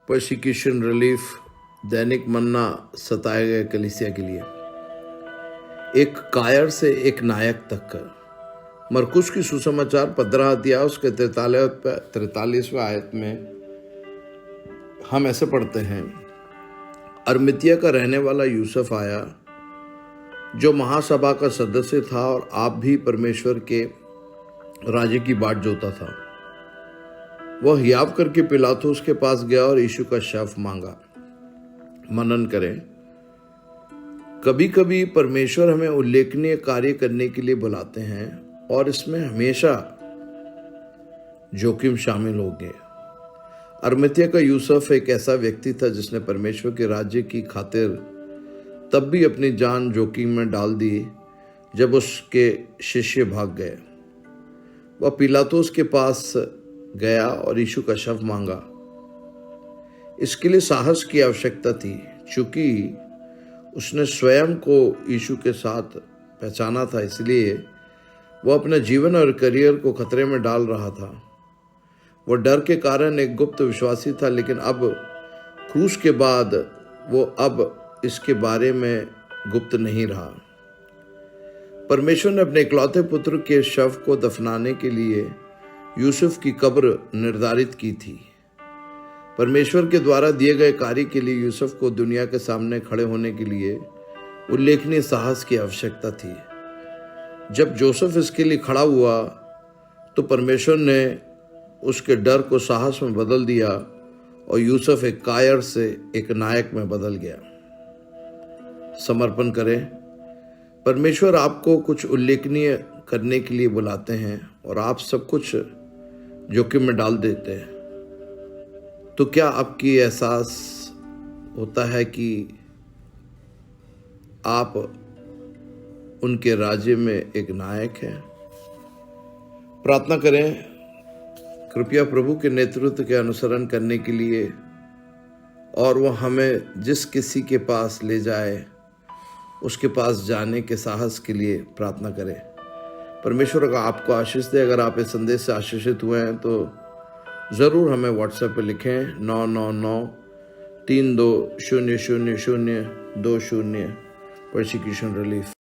Persecution relief दैनिक मन्ना सताए गए कलीसिया के लिए। एक कायर से एक नायक तक। मरकुस की सुसमाचार 15 अध्याय उसके 43वें आयत में हम ऐसे पढ़ते हैं, अरमितिया का रहने वाला यूसुफ आया जो महासभा का सदस्य था और आप भी परमेश्वर के राज्य की बाट जोता था। वह हियाव करके पिलातुस के पास गया और यीशु का शव मांगा। मनन करें, कभी कभी परमेश्वर हमें उल्लेखनीय कार्य करने के लिए बुलाते हैं और इसमें हमेशा जोखिम शामिल होंगे। अरमितिया का यूसुफ एक ऐसा व्यक्ति था जिसने परमेश्वर के राज्य की खातिर तब भी अपनी जान जोखिम में डाल दी जब उसके शिष्य भाग गए। वह पिलातुस के पास गया और यीशु का शव मांगा। इसके लिए साहस की आवश्यकता थी, चूंकि उसने स्वयं को यीशु के साथ पहचाना था, इसलिए वह अपने जीवन और करियर को खतरे में डाल रहा था। वह डर के कारण एक गुप्त विश्वासी था, लेकिन अब क्रूस के बाद वो अब इसके बारे में गुप्त नहीं रहा। परमेश्वर ने अपने इकलौते पुत्र के शव को दफनाने के लिए यूसुफ की कब्र निर्धारित की थी। परमेश्वर के द्वारा दिए गए कार्य के लिए यूसुफ को दुनिया के सामने खड़े होने के लिए उल्लेखनीय साहस की आवश्यकता थी। जब जोसेफ इसके लिए खड़ा हुआ तो परमेश्वर ने उसके डर को साहस में बदल दिया और यूसुफ एक कायर से एक नायक में बदल गया। समर्पण करें। परमेश्वर आपको कुछ उल्लेखनीय करने के लिए बुलाते हैं और आप सब कुछ जोखिम में डाल देते हैं। तो क्या आपकी एहसास होता है कि आप उनके राज्य में एक नायक हैं? प्रार्थना करें, कृपया प्रभु के नेतृत्व के अनुसरण करने के लिए और वह हमें जिस किसी के पास ले जाए उसके पास जाने के साहस के लिए प्रार्थना करें। परमेश्वर का आपको आशीष दे। अगर आप इस संदेश से आशीषित हुए हैं तो ज़रूर हमें व्हाट्सएप पे लिखें 99932000020 परसिक्यूशन रिलीफ।